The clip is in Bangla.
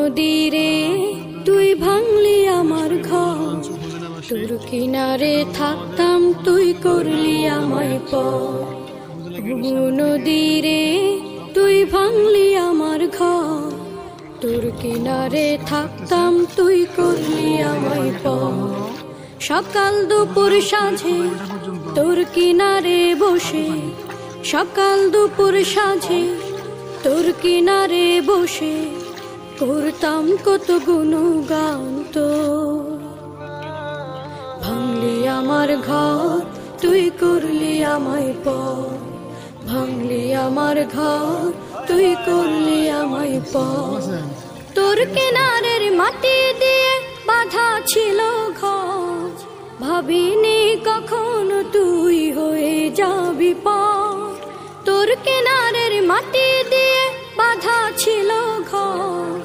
নদীরে তুই ভাঙলি আমার ঘর, তোর কিনারে থাকতাম তুই করলি আমায় পর। নদীরে তুই ভাঙলি আমার ঘর, তোর কিনারে থাকতাম তুই করলি আমায় পর। সকাল দুপুর সাঁঝে তোর কিনারে বসে, সকাল দুপুর সাঁঝে তোর কিনারে বসে করতাম কত গুণগান তোর। ভাঙলি আমার ঘর তুই করলি আমায় পর, ভাঙলি আমার ঘর তুই করলি আমায় পর। তোর কিনারের মাটি দিয়ে বাঁধা ছিল ঘর, ভাবিনি কখনো তুই হয়ে যাবি পর। তোর কিনারের মাটি দিয়ে বাঁধা ছিল ঘর,